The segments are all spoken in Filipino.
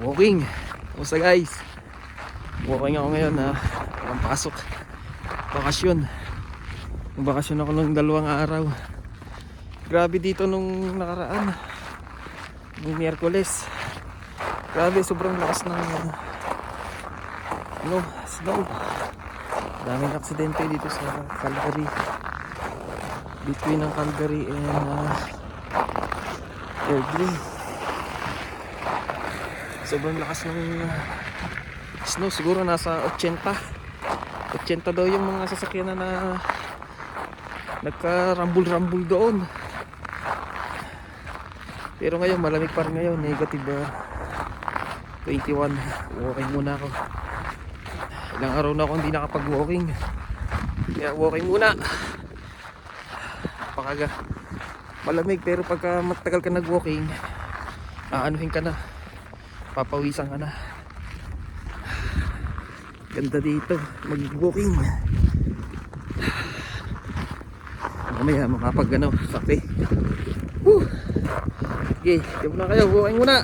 Walking. Kumusta guys? Walking ako ngayon na walang pasok. Bakasyon. Bakasyon ako ng 2 araw. Grabe dito nung nakaraan. Nung Miyerkules. Grabe, sobrang lakas ng snow. Daming aksidente dito sa Calgary. Between ng Calgary and Calgary. Sobrang lakas ng snow. Siguro nasa 80 daw yung mga sasakyan na nagka-rumble doon. Pero ngayon malamig pa rin ngayon. Negative 21. Walking muna ako. Ilang araw na ako hindi nakapag-walking. Kaya walking muna. Pakaga malamig, pero pagka matagal ka nag-walking, aanuhin ka na, papawisan ka na. Ganda dito mag-walking. Mamaya makapag kape. Okay, diyan na kayo, walking muna.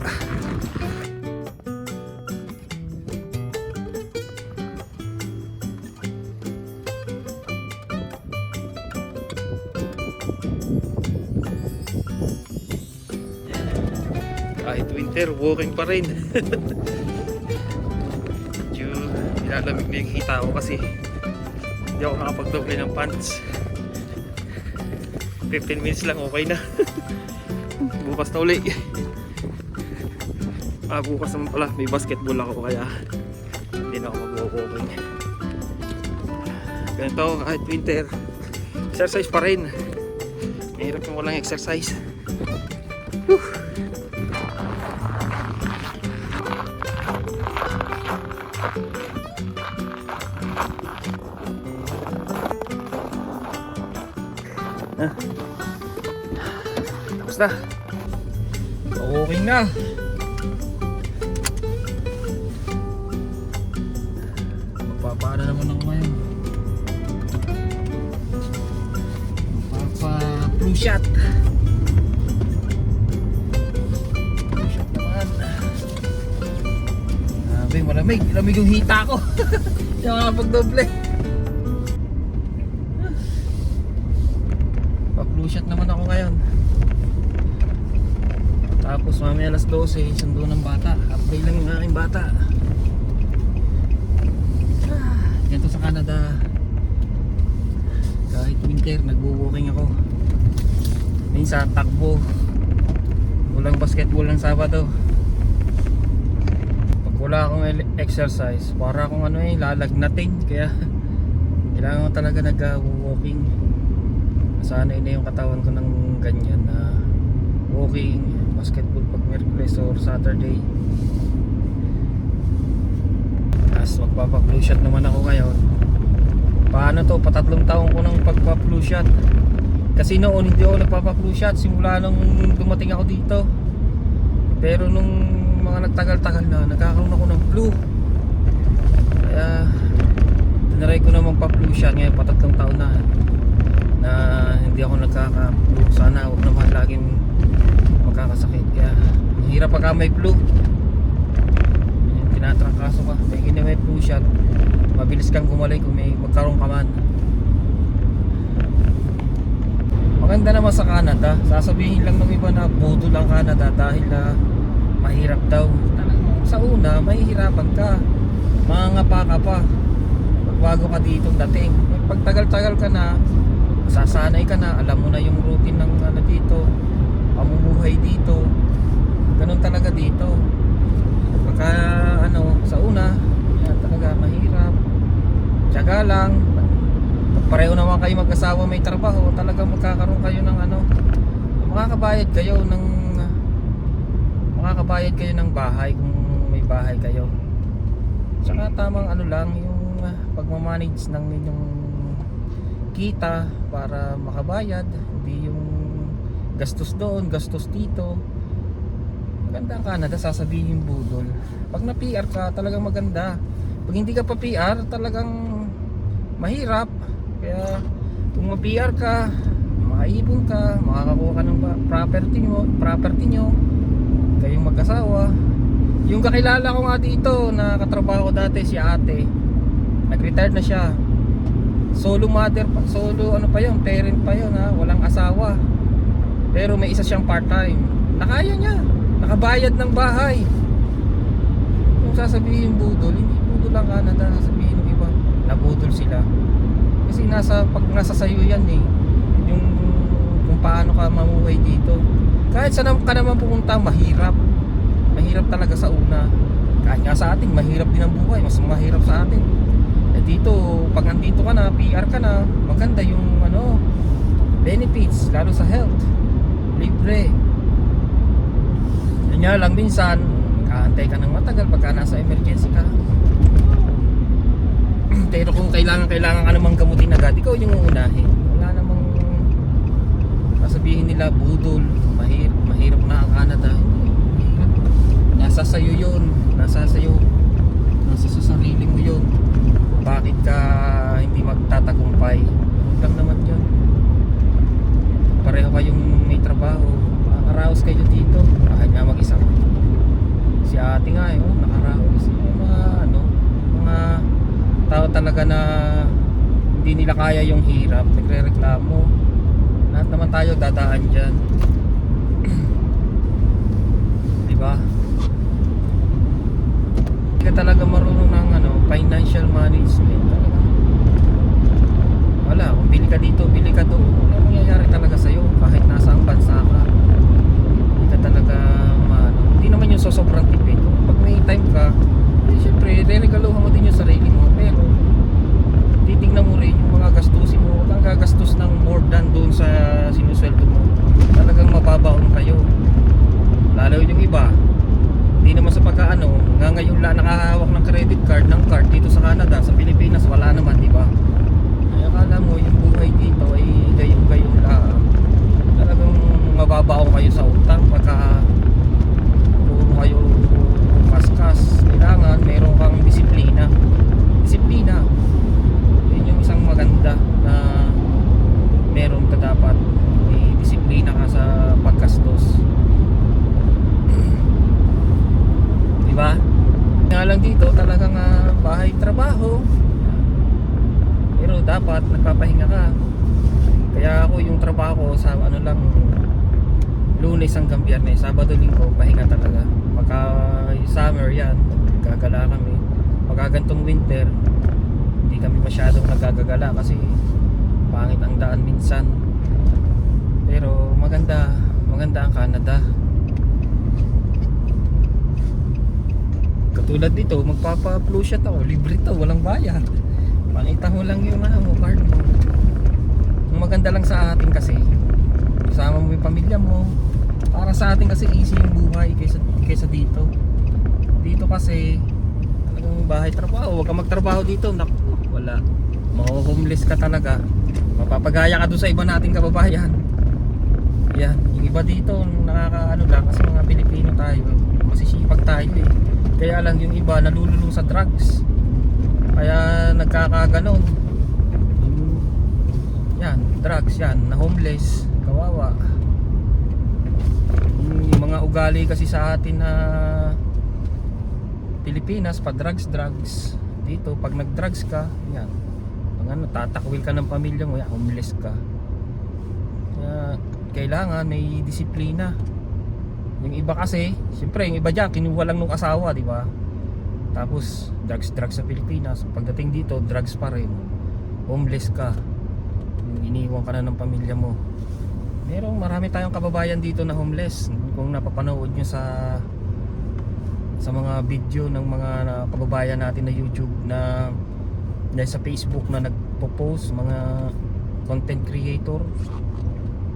Kahit winter, walking pa rin. Medyo nilalamig na yung hita ko kasi hindi ako nakapagdoble ng pants. 15 minutes lang, okay na. Bukas na uli. Bukas naman pala may basketball ako, kaya hindi na ako mag-walking. Ganito, kahit winter, exercise pa rin. Mahirap kung walang exercise. Whew. Tapos na. Walking na. Magpapaano naman ako ngayon. Magpapa-flu shot. Flu shot naman. Malamig yung hita ko. Hindi ako nakapagdoble. Pa-flu shot naman ako ngayon. Tapos mamaya alas 12, sundo ng bata. Upgrade lang yung aking bata. Dito sa Canada, kahit winter, nagwo-walking ako. Minsan takbo. Walang basketball ng Sabado. Pag wala akong exercise, para akong lalagnatin. Kaya kailangan ko talaga nag-walking. Nasanay na yung katawan ko ng ganyan na walking, basketball pag Miyerkules or Saturday. Tapos magpapa-flu shot naman ako ngayon. Paano to? Pa3 taon ko nang pagpa-flu shot. Kasi noon hindi ako nagpapa-flu shot simula nung dumating ako dito. Pero nung mga nagtagal-tagal na, nagkakaroon ako ng flu. Kaya tinaray ko na magpa-flu shot. Ngayon pa3 taon na hindi ako nagkaka-flu. Sana huwag naman laging magkakasakit. Kaya hirap pagka may flu. Tinatrangkaso ka. May flu shot, mabilis kang gumaling kung may magkaroon ka man. Maganda naman sa Canada. Sasabihin lang ng iba na bodo lang Canada dahil mahirap daw. Sa una, mahihirapan ka, mangangapa ka pa bago ka dito dating. Pag tagal-tagal ka na, masasanay ka na, alam mo na yung routine ng dito, pamumuhay dito. Ganun talaga dito. Pagka sa una, yan talaga mahirap. Tiyaga lang. Pag pareho naman kayo mag-asawa may trabaho, talaga magkakaroon kayo ng makakabayad kayo ng bahay kung may bahay kayo. Saka tamang lang yung pagmamanage ng inyong kita para makabayad, hindi yung gastos doon, gastos dito. Maganda ang Canada, sasabihin budol. Pag na-PR ka, talagang maganda. Pag hindi ka pa PR, talagang mahirap. Kaya kung ma-PR ka, makaipon ka, makakakuha ka ng property nyo, kayong mag-asawa, Yung kakilala ko nga dito na katrabaho ko dati, si ate, nag-retired na siya. Solo mother pa, solo ano pa yun, parent pa yun ha, walang asawa. Pero may isa siyang part-time. Nakaya niya, nakabayad ng bahay. Kung sasabihin budol, hindi budol ang Canada, sasabihin ng iba, nabudol sila. Kasi pag nasa sayo yan eh, yung kung paano ka mamuhay dito. Kahit saan ka naman pumunta, mahirap. Mahirap talaga sa una. Kahit nga sa atin, mahirap din ang buhay, mas mahirap sa atin. Eh dito, pag nandito ka na, PR ka na, maganda yung benefits, lalo sa health. Libre. Yan nga lang minsan, kaantay ka ng matagal pagka nasa emergency ka. Pero kung kailangan ka namang gamutin agad, ikaw yung uunahin. Wala namang sasabihin nila budol, mahirap na ang Canada. Nasa sayo yun, nasa sa sarili mo yun. Bakit ka hindi magtatagumpay? Huwag lang naman yun. Pareho kayong may trabaho, nakaraos kayo dito. Kahit nga mag-isa. Si ate nga nakaraos. Yung mga tao talaga na hindi nila kaya yung hirap, nagre-reklamo. Lahat naman tayo dadaan dyan. Diba? Hindi ka talaga marunong ng financial management talaga. Wala, kung bili ka dito, bili ka doon, wala mangyayari talaga sa'yo kahit nasa ang bansa ka. Hindi ka talaga hindi naman yung sobrang tipid. Pag may time ka, siyempre, re-regaluhan mo din yung sarili mo. Pero, titignan mo rin yung mga gastusin mo. Huwag kang gagastos ng more than doon sa sinusweldo mo. Talagang mababaon kayo. Lalo yung iba, hindi naman sa nga ngayon lang nakahawak ng credit card, ng card dito sa Canada, sa Pilipinas, wala naman, di ba? Ay, akala mo, yung buhay dito ay gayong-gayong lang. Talagang mababaon kayo sa utang pagka puro kayo kaskas. Kailangan meron kang disiplina. Yun yung isang maganda na meron ka dapat. May disiplina ka sa paggastos. Diba? Nga lang dito talagang bahay trabaho. Pero dapat nagpapahinga ka. Kaya ako yung trabaho ko sa lang Lunes hanggang Biyernes, Sabado, Linggo pahinga talaga. Pagka summer yan, gagala kami. Pagka gantong winter, hindi kami masyadong nagagagala kasi pangit ang daan minsan. Pero maganda ang Canada. Katulad dito, magpapa-flu shot ako, libre to, walang bayad. Pakita mo lang yung card mo. Ang maganda lang sa atin kasi, kasama mo yung pamilya mo. Para sa atin kasi easy yung buhay kaysa dito. Dito kasi talagang bahay trabaho, huwag kang magtrabaho dito, naku, wala. Maho-homeless ka talaga. Mapapagaya ka doon sa iba nating kababayan. Yan, yung iba dito nakakaano lang kasi mga Pilipino tayo, masisipag tayo eh. Kaya lang yung iba nalululong sa drugs. Kaya nagkakaganon. Yan, drugs yan, na homeless, kawawa. Yung mga ugali kasi sa atin na Pilipinas, pa drugs. Dito, pag nag-drugs ka, yan. Tatakwil ka ng pamilya mo, yan, homeless ka. Kaya kailangan may disiplina. Yung iba kasi, siyempre yung iba dyan kinuha lang ng asawa, di ba? Tapos drugs sa Pilipinas. Pagdating dito, drugs pa rin. Homeless ka. Iniwan ka na ng pamilya mo. Marami tayong kababayan dito na homeless. Kung napapanood nyo sa mga video ng mga kababayan natin na YouTube na sa Facebook na nagpo-post, mga content creator.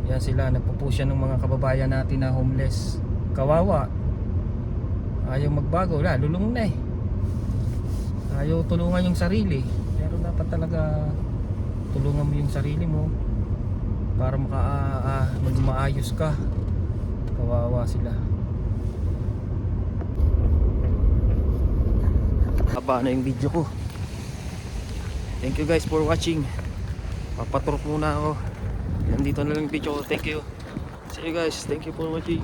Yan sila, nagpo-post yan ng mga kababayan natin na homeless. Kawawa, ayaw magbago, lulong na eh. Ayaw tulungan yung sarili. Pero dapat talaga tulungan mo yung sarili mo para maging maayos ka. Kawawa sila. Haba na yung video ko. Thank you guys for watching. Papaturok muna ako. Nandito na lang yung video ko. Thank you. See you guys. Thank you for watching.